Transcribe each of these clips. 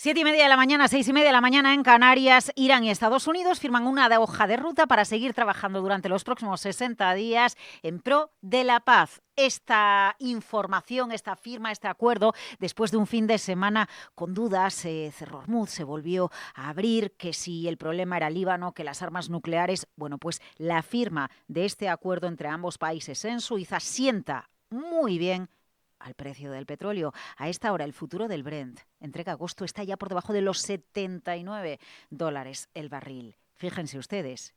7:30 de la mañana, 6:30 de la mañana en Canarias. Irán y Estados Unidos firman una hoja de ruta para seguir trabajando durante los próximos 60 días en pro de la paz. Esta información, esta firma, este acuerdo, después de un fin de semana con dudas, Cerro Hormuz se volvió a abrir, que si el problema era Líbano, que las armas nucleares. Bueno, pues la firma de este acuerdo entre ambos países en Suiza sienta muy bien al precio del petróleo. A esta hora el futuro del Brent, entrega agosto, está ya por debajo de los $79 el barril. Fíjense ustedes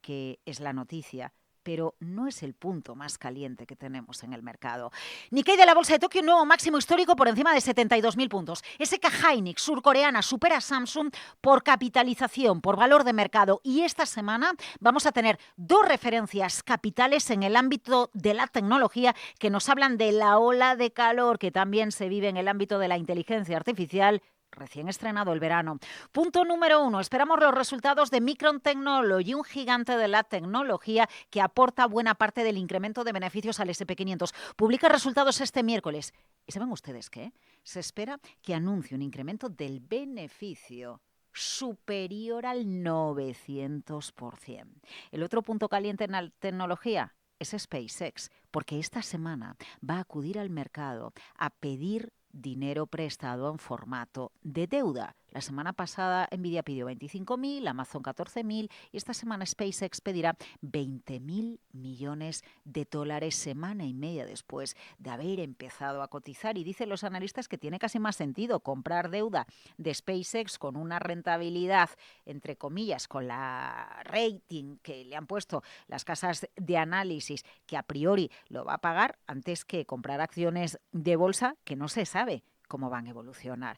que es la noticia, pero no es el punto más caliente que tenemos en el mercado. Nikkei de la Bolsa de Tokio, nuevo máximo histórico por encima de 72.000 puntos. SK Hynix, surcoreana, supera a Samsung por capitalización, por valor de mercado. Y esta semana vamos a tener dos referencias capitales en el ámbito de la tecnología que nos hablan de la ola de calor que también se vive en el ámbito de la inteligencia artificial. Recién estrenado el verano. Punto número 1. Esperamos los resultados de Micron Technology, un gigante de la tecnología que aporta buena parte del incremento de beneficios al S&P 500. Publica resultados este miércoles. ¿Y saben ustedes qué? Se espera que anuncie un incremento del beneficio superior al 900%. El otro punto caliente en la tecnología es SpaceX, porque esta semana va a acudir al mercado a pedir dinero prestado en formato de deuda. La semana pasada Nvidia pidió 25.000, Amazon 14.000 y esta semana SpaceX pedirá 20.000 millones de dólares semana y media después de haber empezado a cotizar. Y dicen los analistas que tiene casi más sentido comprar deuda de SpaceX con una rentabilidad, entre comillas, con la rating que le han puesto las casas de análisis, que a priori lo va a pagar, antes que comprar acciones de bolsa que no se sabe cómo van a evolucionar.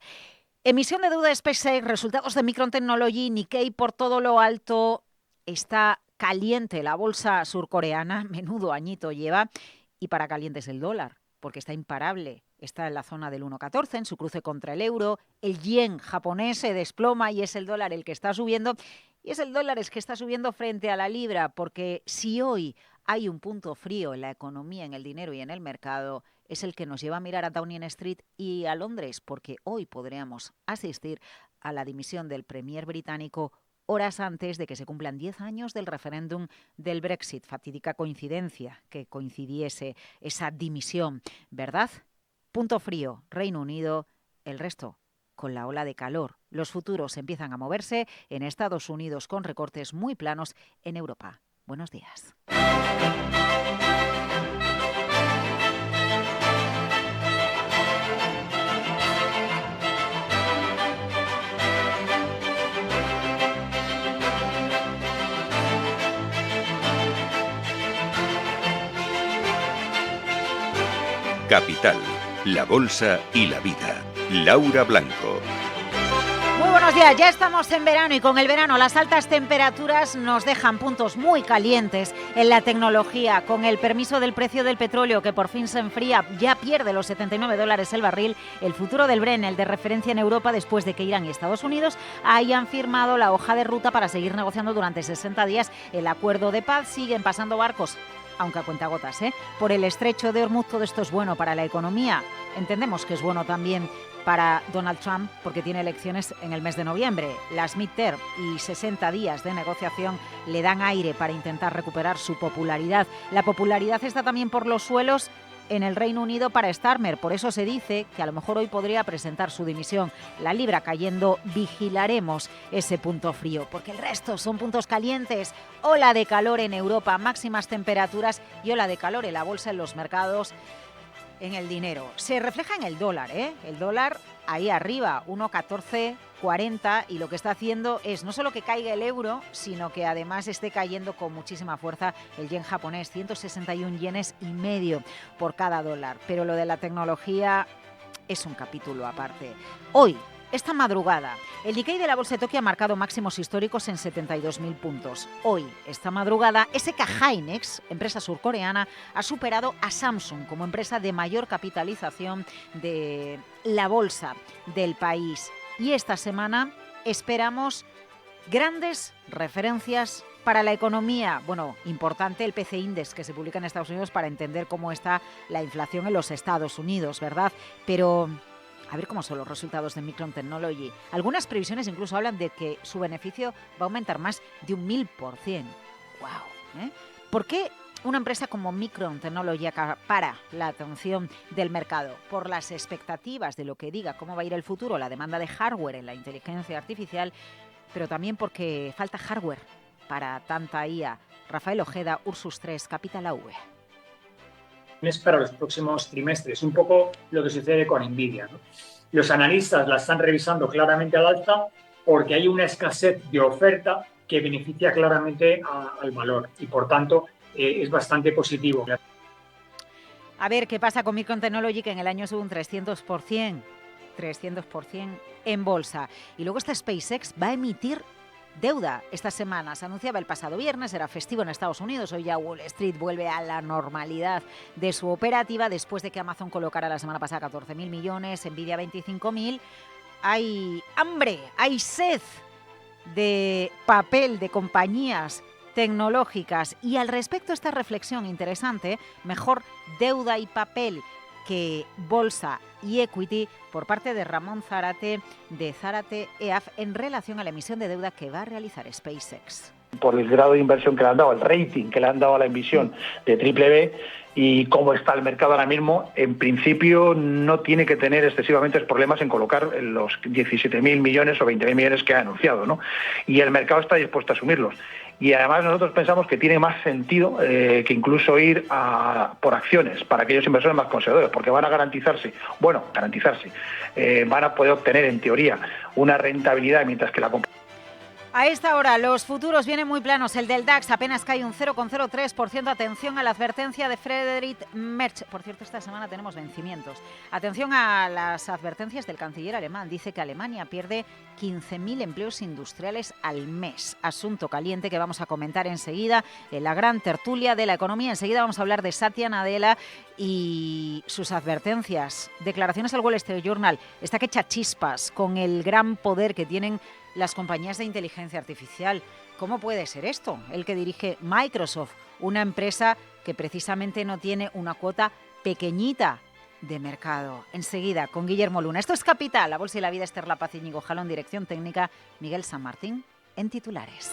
Emisión de deuda de SpaceX, resultados de Micron Technology, Nikkei por todo lo alto. Está caliente la bolsa surcoreana, menudo añito lleva, y para caliente es el dólar, porque está imparable. Está en la zona del 1,14 en su cruce contra el euro. El yen japonés se desploma y es el dólar el que está subiendo. Y es el dólar el que está subiendo frente a la libra, porque si hoy hay un punto frío en la economía, en el dinero y en el mercado, es el que nos lleva a mirar a Downing Street y a Londres, porque hoy podríamos asistir a la dimisión del premier británico horas antes de que se cumplan 10 años del referéndum del Brexit. Fatídica coincidencia que coincidiese esa dimisión, ¿verdad? Punto frío, Reino Unido, el resto con la ola de calor. Los futuros empiezan a moverse en Estados Unidos con recortes muy planos en Europa. Buenos días. Capital, la Bolsa y la Vida. Laura Blanco. Muy buenos días, ya estamos en verano y con el verano las altas temperaturas nos dejan puntos muy calientes en la tecnología. Con el permiso del precio del petróleo que por fin se enfría, ya pierde los $79 el barril, el futuro del Brent, el de referencia en Europa, después de que Irán y Estados Unidos hayan firmado la hoja de ruta para seguir negociando durante 60 días el acuerdo de paz. Siguen pasando barcos, aunque a cuentagotas, por el estrecho de Hormuz. Todo esto es bueno para la economía. Entendemos que es bueno también para Donald Trump porque tiene elecciones en el mes de noviembre. Las midterm y 60 días de negociación le dan aire para intentar recuperar su popularidad. La popularidad está también por los suelos en el Reino Unido para Starmer. Por eso se dice que a lo mejor hoy podría presentar su dimisión. La libra cayendo, vigilaremos ese punto frío, porque el resto son puntos calientes. Ola de calor en Europa, máximas temperaturas y ola de calor en la bolsa, en los mercados, en el dinero. Se refleja en el dólar, El dólar ahí arriba, 1,1440, y lo que está haciendo es no solo que caiga el euro, sino que además esté cayendo con muchísima fuerza el yen japonés, 161 yenes y medio por cada dólar. Pero lo de la tecnología es un capítulo aparte. Hoy, esta madrugada, el Nikkei de la Bolsa de Tokio ha marcado máximos históricos en 72.000 puntos. Hoy, esta madrugada, SK Hynix, empresa surcoreana, ha superado a Samsung como empresa de mayor capitalización de la bolsa del país. Y esta semana esperamos grandes referencias para la economía. Bueno, importante el PCI Index que se publica en Estados Unidos para entender cómo está la inflación en los Estados Unidos, ¿verdad? Pero A ver cómo son los resultados de Micron Technology. Algunas previsiones incluso hablan de que su beneficio va a aumentar más de un 1000%. ¡Wow! ¿Por qué una empresa como Micron Technology acapara la atención del mercado? Por las expectativas de lo que diga cómo va a ir el futuro, la demanda de hardware en la inteligencia artificial, pero también porque falta hardware para tanta IA. Rafael Ojeda, Ursus 3, Capital AV. Para los próximos trimestres, un poco lo que sucede con Nvidia, ¿no? Los analistas la están revisando claramente al alza porque hay una escasez de oferta que beneficia claramente al valor y por tanto es bastante positivo. A ver qué pasa con Micron Technology, que en el año sube un 300% en bolsa. Y luego esta SpaceX va a emitir deuda esta semana. Se anunciaba el pasado viernes, era festivo en Estados Unidos. Hoy ya Wall Street vuelve a la normalidad de su operativa después de que Amazon colocara la semana pasada 14.000 millones, Nvidia 25.000. Hay hambre, hay sed de papel de compañías tecnológicas. Y al respecto esta reflexión interesante, mejor deuda y papel que bolsa y equity, por parte de Ramón Zárate, de Zárate EAF, en relación a la emisión de deuda que va a realizar SpaceX. Por el grado de inversión que le han dado, el rating que le han dado a la emisión de BBB y cómo está el mercado ahora mismo, en principio no tiene que tener excesivamente problemas en colocar los 17.000 millones o 20.000 millones que ha anunciado, ¿no? Y el mercado está dispuesto a asumirlos. Y además nosotros pensamos que tiene más sentido que incluso ir por acciones para aquellos inversores más conservadores, porque van a garantizarse, van a poder obtener en teoría una rentabilidad mientras que la compañía. A esta hora los futuros vienen muy planos. El del DAX apenas cae un 0,03%. Atención a la advertencia de Friedrich Merz. Por cierto, esta semana tenemos vencimientos. Atención a las advertencias del canciller alemán. Dice que Alemania pierde 15.000 empleos industriales al mes. Asunto caliente que vamos a comentar enseguida en la gran tertulia de la economía. Enseguida vamos a hablar de Satya Nadella y sus advertencias. Declaraciones al Wall Street Journal. Está que echa chispas con el gran poder que tienen las compañías de inteligencia artificial. ¿Cómo puede ser esto? El que dirige Microsoft, una empresa que precisamente no tiene una cuota pequeñita de mercado. Enseguida, con Guillermo Luna. Esto es Capital, la Bolsa y la Vida. Esther Lapaz, Íñigo Jalón, dirección técnica, Miguel San Martín, en titulares.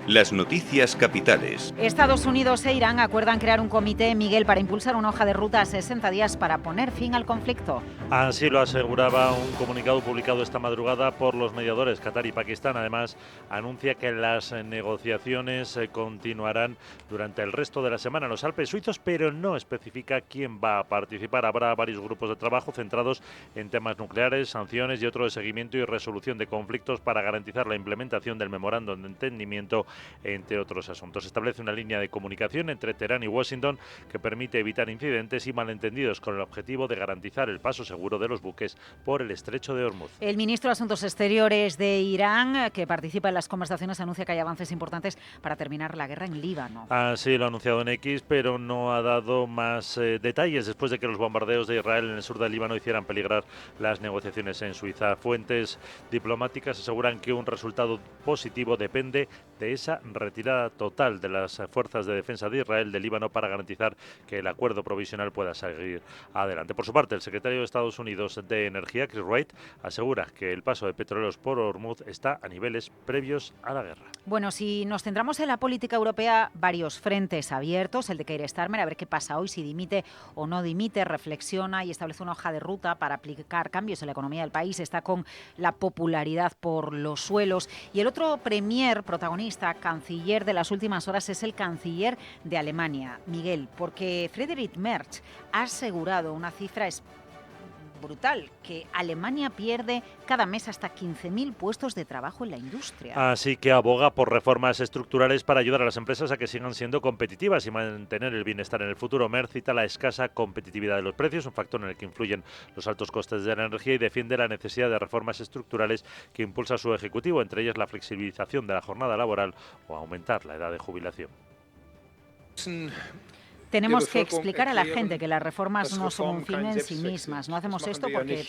Las noticias capitales. Estados Unidos e Irán acuerdan crear un comité, Miguel, para impulsar una hoja de ruta a 60 días para poner fin al conflicto. Así lo aseguraba un comunicado publicado esta madrugada por los mediadores Qatar y Pakistán. Además, anuncia que las negociaciones continuarán durante el resto de la semana en los Alpes suizos, pero no especifica quién va a participar. Habrá varios grupos de trabajo centrados en temas nucleares, sanciones y otro de seguimiento y resolución de conflictos para garantizar la implementación del memorándum de entendimiento, entre otros asuntos. Establece una línea de comunicación entre Teherán y Washington que permite evitar incidentes y malentendidos con el objetivo de garantizar el paso seguro de los buques por el estrecho de Hormuz. El ministro de Asuntos Exteriores de Irán, que participa en las conversaciones, anuncia que hay avances importantes para terminar la guerra en Líbano. Así lo ha anunciado en X, pero no ha dado más detalles después de que los bombardeos de Israel en el sur del Líbano hicieran peligrar las negociaciones en Suiza. Fuentes diplomáticas aseguran que un resultado positivo depende de esa retirada total de las fuerzas de defensa de Israel del Líbano para garantizar que el acuerdo provisional pueda seguir adelante. Por su parte, el secretario de Estados Unidos de Energía, Chris Wright, asegura que el paso de petroleros por Hormuz está a niveles previos a la guerra. Bueno, si nos centramos en la política europea, varios frentes abiertos. El de Keir Starmer, a ver qué pasa hoy, si dimite o no dimite, reflexiona y establece una hoja de ruta para aplicar cambios en la economía del país. Está con la popularidad por los suelos. Y el otro premier protagonista, canciller de las últimas horas, es el canciller de Alemania, Miguel, porque Friedrich Merz ha asegurado una cifra brutal, que Alemania pierde cada mes hasta 15.000 puestos de trabajo en la industria. Así que aboga por reformas estructurales para ayudar a las empresas a que sigan siendo competitivas y mantener el bienestar en el futuro. Merz cita la escasa competitividad de los precios, un factor en el que influyen los altos costes de la energía, y defiende la necesidad de reformas estructurales que impulsa su ejecutivo, entre ellas la flexibilización de la jornada laboral o aumentar la edad de jubilación. Tenemos que explicar a la gente que las reformas no son un fin en sí mismas. No hacemos esto porque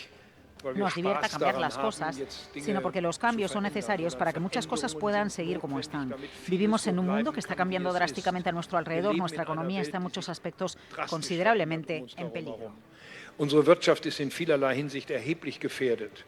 nos divierta cambiar las cosas, sino porque los cambios son necesarios para que muchas cosas puedan seguir como están. Vivimos en un mundo que está cambiando drásticamente a nuestro alrededor. Nuestra economía está en muchos aspectos considerablemente en peligro. Unsere Wirtschaft ist in vielerlei Hinsicht erheblich gefährdet.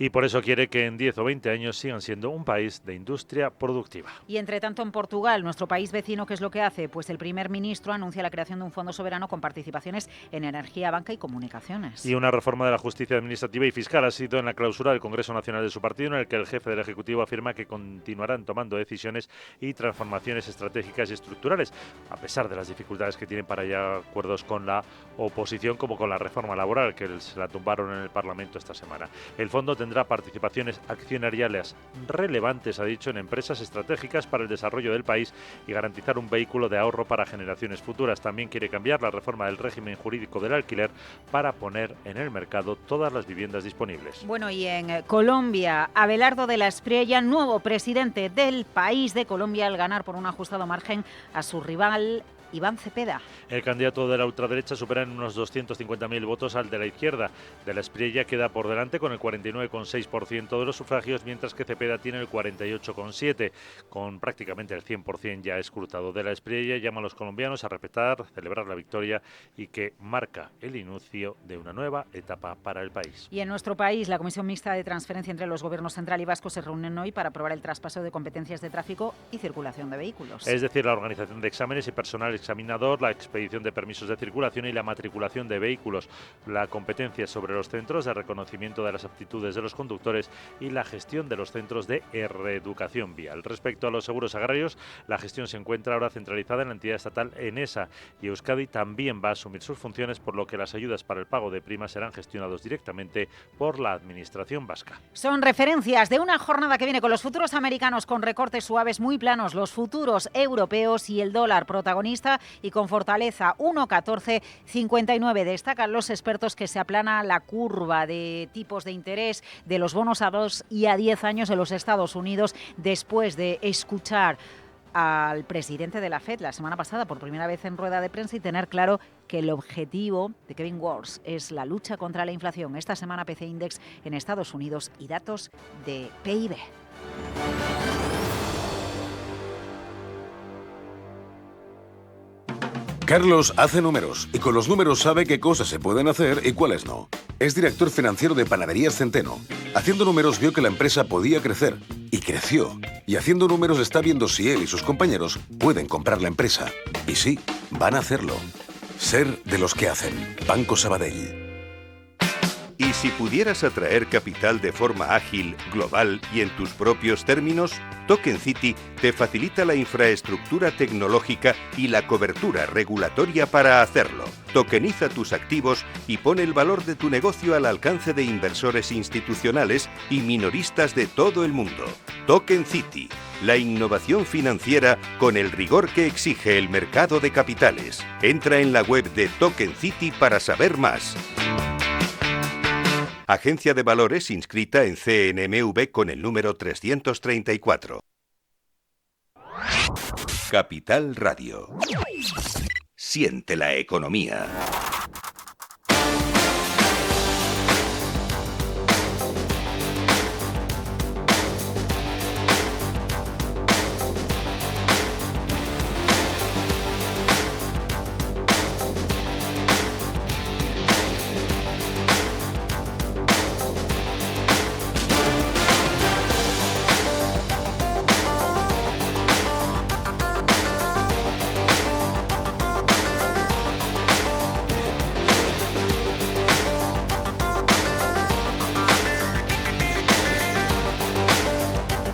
Y por eso quiere que en 10 o 20 años sigan siendo un país de industria productiva. Y entre tanto en Portugal, nuestro país vecino, ¿qué es lo que hace? Pues el primer ministro anuncia la creación de un fondo soberano con participaciones en energía, banca y comunicaciones. Y una reforma de la justicia administrativa y fiscal ha sido en la clausura del Congreso Nacional de su partido, en el que el jefe del Ejecutivo afirma que continuarán tomando decisiones y transformaciones estratégicas y estructurales, a pesar de las dificultades que tienen para hallar acuerdos con la oposición, como con la reforma laboral, que se la tumbaron en el Parlamento esta semana. El fondo tendrá participaciones accionariales relevantes, ha dicho, en empresas estratégicas para el desarrollo del país y garantizar un vehículo de ahorro para generaciones futuras. También quiere cambiar la reforma del régimen jurídico del alquiler para poner en el mercado todas las viviendas disponibles. Bueno, y en Colombia, Abelardo de la Espriella, nuevo presidente del país de Colombia, al ganar por un ajustado margen a su rival Iván Cepeda. El candidato de la ultraderecha supera en unos 250.000 votos al de la izquierda. De la Espriella queda por delante con el 49,6% de los sufragios, mientras que Cepeda tiene el 48,7%, con prácticamente el 100% ya escrutado. De la Espriella llama a los colombianos a respetar, celebrar la victoria y que marca el inicio de una nueva etapa para el país. Y en nuestro país, la Comisión Mixta de Transferencia entre los Gobiernos Central y Vasco se reúnen hoy para aprobar el traspaso de competencias de tráfico y circulación de vehículos. Es decir, la organización de exámenes y personal examinador, la expedición de permisos de circulación y la matriculación de vehículos, la competencia sobre los centros de reconocimiento de las aptitudes de los conductores y la gestión de los centros de reeducación vial. Respecto a los seguros agrarios, la gestión se encuentra ahora centralizada en la entidad estatal ENESA y Euskadi también va a asumir sus funciones, por lo que las ayudas para el pago de primas serán gestionados directamente por la administración vasca. Son referencias de una jornada que viene con los futuros americanos con recortes suaves muy planos, los futuros europeos y el dólar protagonista y con fortaleza 1,1459. Destacan los expertos que se aplana la curva de tipos de interés de los bonos a 2 y a 10 años en los Estados Unidos después de escuchar al presidente de la FED la semana pasada por primera vez en rueda de prensa y tener claro que el objetivo de Kevin Warsh es la lucha contra la inflación. Esta semana PCE Index en Estados Unidos y datos de PIB. Carlos hace números y con los números sabe qué cosas se pueden hacer y cuáles no. Es director financiero de Panaderías Centeno. Haciendo números vio que la empresa podía crecer y creció. Y haciendo números está viendo si él y sus compañeros pueden comprar la empresa. Y sí, van a hacerlo. Ser de los que hacen. Banco Sabadell. ¿Y si pudieras atraer capital de forma ágil, global y en tus propios términos? Token City te facilita la infraestructura tecnológica y la cobertura regulatoria para hacerlo. Tokeniza tus activos y pone el valor de tu negocio al alcance de inversores institucionales y minoristas de todo el mundo. Token City, la innovación financiera con el rigor que exige el mercado de capitales. Entra en la web de Token City para saber más. Agencia de Valores inscrita en CNMV con el número 334. Capital Radio. Siente la economía.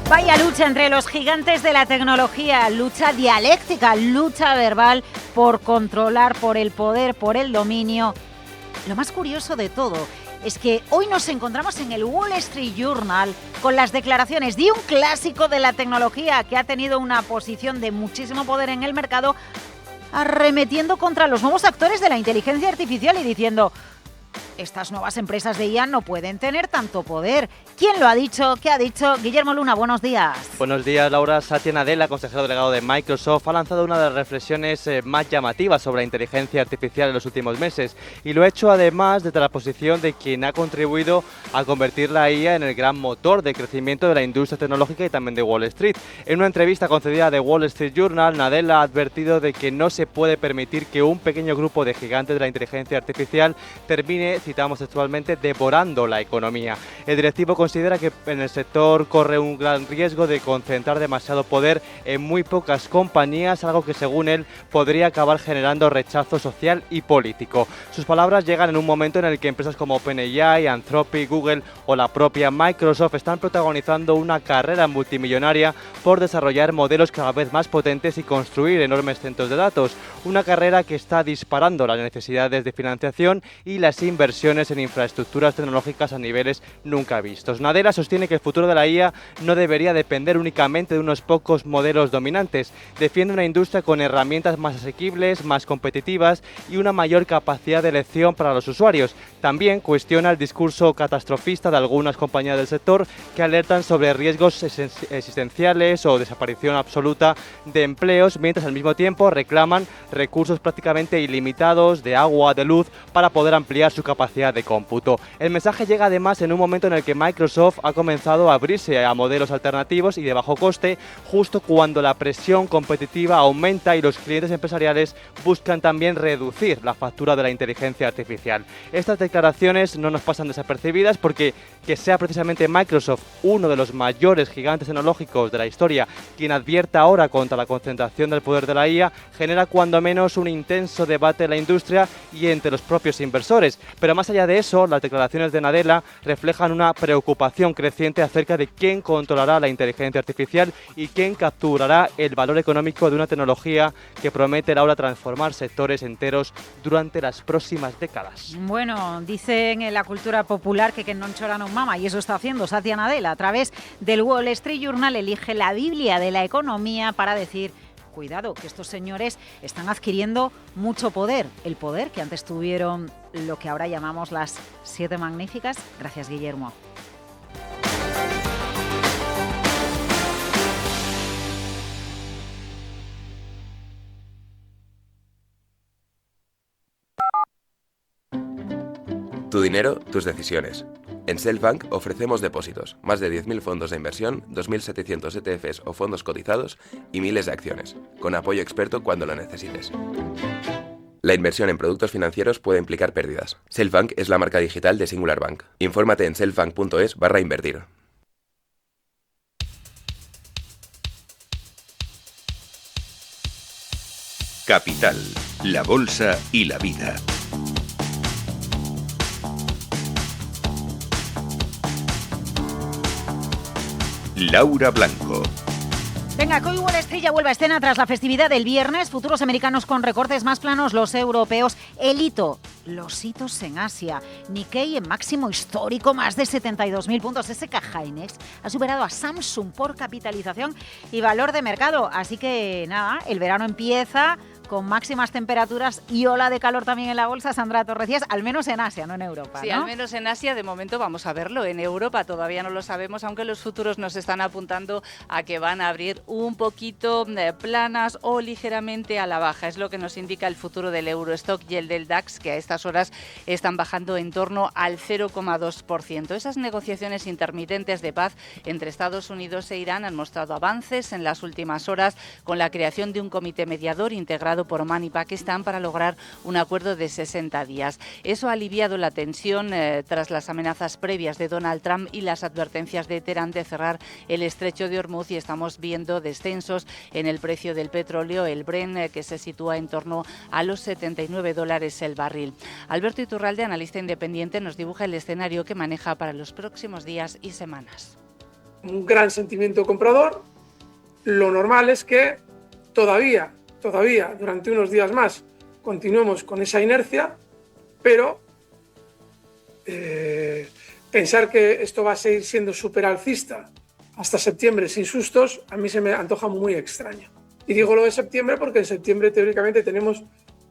Vaya lucha entre los gigantes de la tecnología, lucha dialéctica, lucha verbal por controlar, por el poder, por el dominio. Lo más curioso de todo es que hoy nos encontramos en el Wall Street Journal con las declaraciones de un clásico de la tecnología que ha tenido una posición de muchísimo poder en el mercado, arremetiendo contra los nuevos actores de la inteligencia artificial y diciendo: estas nuevas empresas de IA no pueden tener tanto poder. ¿Quién lo ha dicho? ¿Qué ha dicho? Guillermo Luna, buenos días. Buenos días, Laura. Satya Nadella, consejero delegado de Microsoft, ha lanzado una de las reflexiones más llamativas sobre la inteligencia artificial en los últimos meses, y lo ha hecho además desde la posición de quien ha contribuido a convertir la IA en el gran motor de crecimiento de la industria tecnológica y también de Wall Street. En una entrevista concedida a The Wall Street Journal, Nadella ha advertido de que no se puede permitir que un pequeño grupo de gigantes de la inteligencia artificial termine, citamos textualmente, devorando la economía. El directivo considera que en el sector corre un gran riesgo de concentrar demasiado poder en muy pocas compañías, algo que según él podría acabar generando rechazo social y político. Sus palabras llegan en un momento en el que empresas como OpenAI, Anthropic, Google o la propia Microsoft están protagonizando una carrera multimillonaria por desarrollar modelos cada vez más potentes y construir enormes centros de datos. Una carrera que está disparando las necesidades de financiación y las inversiones en infraestructuras tecnológicas a niveles nunca vistos. Nadella sostiene que el futuro de la IA no debería depender únicamente de unos pocos modelos dominantes. Defiende una industria con herramientas más asequibles, más competitivas y una mayor capacidad de elección para los usuarios. También cuestiona el discurso catastrofista de algunas compañías del sector que alertan sobre riesgos existenciales o desaparición absoluta de empleos, mientras al mismo tiempo reclaman recursos prácticamente ilimitados de agua, de luz, para poder ampliar su capacidad de cómputo. El mensaje llega además en un momento en el que Microsoft ha comenzado a abrirse a modelos alternativos y de bajo coste, justo cuando la presión competitiva aumenta y los clientes empresariales buscan también reducir la factura de la inteligencia artificial. Estas declaraciones no nos pasan desapercibidas porque que sea precisamente Microsoft, uno de los mayores gigantes tecnológicos de la historia, quien advierta ahora contra la concentración del poder de la IA, genera cuando menos un intenso debate en la industria y entre los propios inversores. Pero más allá de eso, las declaraciones de Nadella reflejan una preocupación creciente acerca de quién controlará la inteligencia artificial y quién capturará el valor económico de una tecnología que promete ahora transformar sectores enteros durante las próximas décadas. Bueno, dicen en la cultura popular que non chora non mama, y eso está haciendo Satya Nadella. A través del Wall Street Journal elige la Biblia de la economía para decir: cuidado, que estos señores están adquiriendo mucho poder, el poder que antes tuvieron lo que ahora llamamos las 7 magníficas. Gracias, Guillermo. Tu dinero, tus decisiones. En Selfbank ofrecemos depósitos, más de 10.000 fondos de inversión, 2.700 ETFs o fondos cotizados y miles de acciones, con apoyo experto cuando lo necesites. La inversión en productos financieros puede implicar pérdidas. Selfbank es la marca digital de Singular Bank. Infórmate en selfbank.es/invertir. Capital, la bolsa y la vida. Laura Blanco. Venga, que hoy Wall Street ya vuelve a escena tras la festividad del viernes. Futuros americanos con recortes más planos, los europeos. El hito, los hitos en Asia. Nikkei en máximo histórico, más de 72.000 puntos. SK Hynix ha superado a Samsung por capitalización y valor de mercado. Así que nada, el verano empieza con máximas temperaturas y ola de calor también en la bolsa. Sandra Torrecillas, al menos en Asia, no en Europa, Sí, ¿no? al menos en Asia de momento vamos a verlo. En Europa todavía no lo sabemos, aunque los futuros nos están apuntando a que van a abrir un poquito planas o ligeramente a la baja. Es lo que nos indica el futuro del Eurostock y el del DAX, que a estas horas están bajando en torno al 0,2%. Esas negociaciones intermitentes de paz entre Estados Unidos e Irán han mostrado avances en las últimas horas con la creación de un comité mediador integrado por Omán y Pakistán para lograr un acuerdo de 60 días. Eso ha aliviado la tensión tras las amenazas previas de Donald Trump y las advertencias de Teherán de cerrar el estrecho de Hormuz, y estamos viendo descensos en el precio del petróleo, el Brent, que se sitúa en torno a los $79 el barril. Alberto Iturralde, analista independiente, nos dibuja el escenario que maneja para los próximos días y semanas. Un gran sentimiento comprador. Lo normal es que todavía durante unos días más continuemos con esa inercia, pero pensar que esto va a seguir siendo súper alcista hasta septiembre sin sustos, a mí se me antoja muy extraño. Y digo lo de septiembre porque en septiembre teóricamente tenemos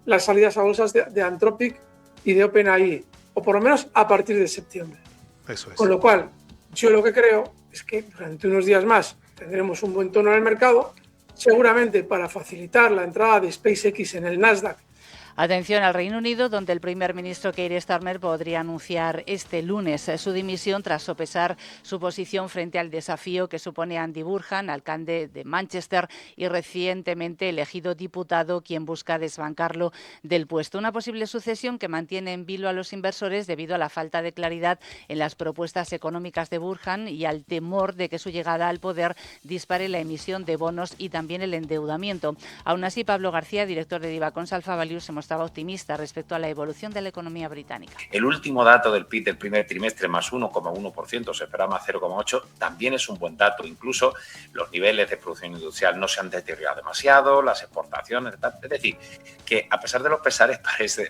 las salidas a bolsas de Anthropic y de OpenAI. o por lo menos a partir de septiembre. Eso es. Con lo cual, yo lo que creo es que durante unos días más tendremos un buen tono en el mercado, seguramente para facilitar la entrada de SpaceX en el Nasdaq. Atención al Reino Unido, donde el primer ministro Keir Starmer podría anunciar este lunes su dimisión tras sopesar su posición frente al desafío que supone Andy Burnham, alcalde de Manchester y recientemente elegido diputado, quien busca desbancarlo del puesto. Una posible sucesión que mantiene en vilo a los inversores debido a la falta de claridad en las propuestas económicas de Burnham y al temor de que su llegada al poder dispare la emisión de bonos y también el endeudamiento. Aún así, Pablo García, director de Divacons Alpha Value, se mostraba optimista respecto a la evolución de la economía británica. El último dato del PIB del primer trimestre, más 1,1%, se esperaba más 0,8%, también es un buen dato. Incluso los niveles de producción industrial no se han deteriorado demasiado, las exportaciones, es decir, que a pesar de los pesares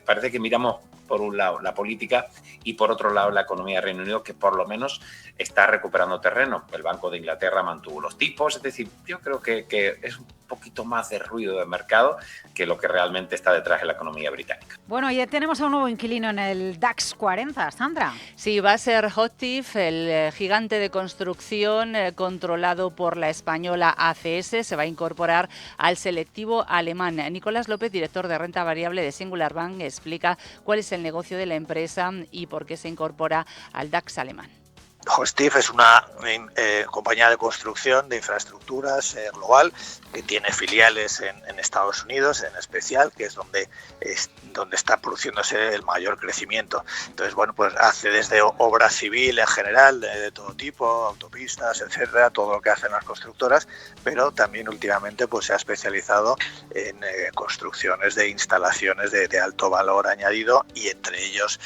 parece que miramos por un lado la política y por otro lado la economía del Reino Unido, que por lo menos está recuperando terreno. El Banco de Inglaterra mantuvo los tipos, es decir, yo creo que es un poquito más de ruido de mercado que lo que realmente está detrás de la economía británica. Bueno, y tenemos a un nuevo inquilino en el DAX 40, Sandra. Sí, va a ser Hochtief, el gigante de construcción controlado por la española ACS, se va a incorporar al selectivo alemán. Nicolás López, director de renta variable de Singular Bank, explica cuál es el negocio de la empresa y por qué se incorpora al DAX alemán. Hochtief es una compañía de construcción de infraestructuras global que tiene filiales en Estados Unidos, en especial, que es donde está produciéndose el mayor crecimiento. Entonces, bueno, pues hace desde obra civil en general, de todo tipo, autopistas, etcétera, todo lo que hacen las constructoras, pero también últimamente pues se ha especializado en construcciones de instalaciones de alto valor añadido y entre ellos,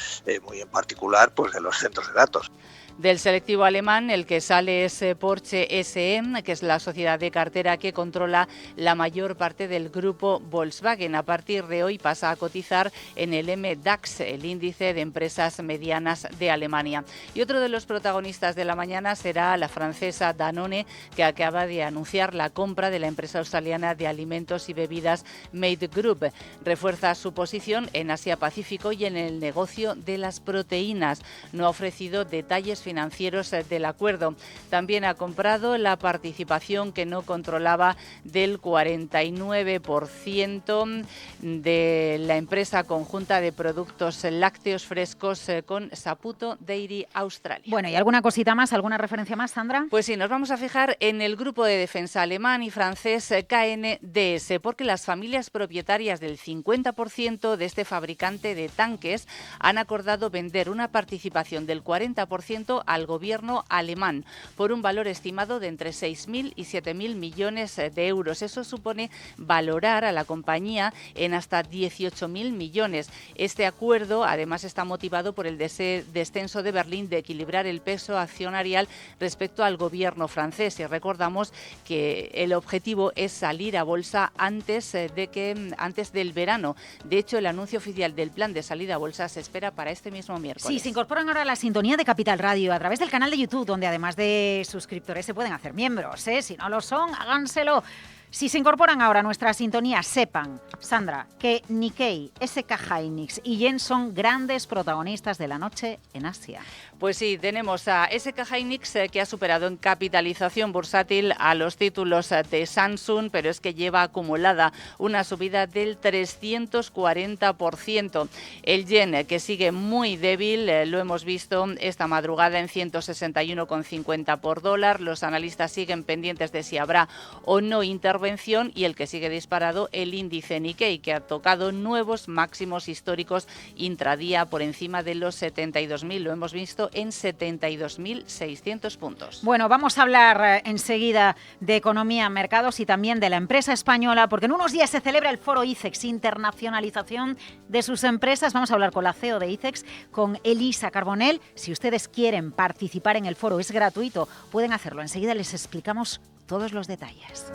muy en particular, pues de los centros de datos. Del selectivo alemán, el que sale es Porsche SE, que es la sociedad de cartera que controla la mayor parte del grupo Volkswagen. A partir de hoy pasa a cotizar en el MDAX, el índice de empresas medianas de Alemania. Y otro de los protagonistas de la mañana será la francesa Danone, que acaba de anunciar la compra de la empresa australiana de alimentos y bebidas Made Group. Refuerza su posición en Asia-Pacífico y en el negocio de las proteínas. No ha ofrecido detalles financieros del acuerdo. También ha comprado la participación que no controlaba del 49% de la empresa conjunta de productos lácteos frescos con Saputo Dairy Australia. Bueno, ¿y alguna cosita más, alguna referencia más, Sandra? Pues sí, nos vamos a fijar en el grupo de defensa alemán y francés KNDS, porque las familias propietarias del 50% de este fabricante de tanques han acordado vender una participación del 40% al gobierno alemán por un valor estimado de entre 6.000 y 7.000 millones de euros. Eso supone valorar a la compañía en hasta 18.000 millones. Este acuerdo además está motivado por el descenso de Berlín de equilibrar el peso accionarial respecto al gobierno francés. Y recordamos que el objetivo es salir a bolsa antes del verano. De hecho, el anuncio oficial del plan de salida a bolsa se espera para este mismo miércoles. Sí, se incorporan ahora a la sintonía de Capital Radio a través del canal de YouTube, donde además de suscriptores se pueden hacer miembros, ¿eh? Si no lo son, háganselo. Si se incorporan ahora a nuestra sintonía, sepan, Sandra, que Nikkei, SK Hynix y Yen son grandes protagonistas de la noche en Asia. Pues sí, tenemos a SK Hynix que ha superado en capitalización bursátil a los títulos de Samsung, pero es que lleva acumulada una subida del 340%. El yen, que sigue muy débil, lo hemos visto esta madrugada en 161,50 por dólar. Los analistas siguen pendientes de si habrá o no intervención, y el que sigue disparado, el índice Nikkei, que ha tocado nuevos máximos históricos intradía por encima de los 72.000. Lo hemos visto en 72.600 puntos. Bueno, vamos a hablar enseguida de economía, mercados y también de la empresa española, porque en unos días se celebra el foro ICEX, internacionalización de sus empresas. Vamos a hablar con la CEO de ICEX, con Elisa Carbonell. Si ustedes quieren participar en el foro, es gratuito, pueden hacerlo. Enseguida les explicamos todos los detalles.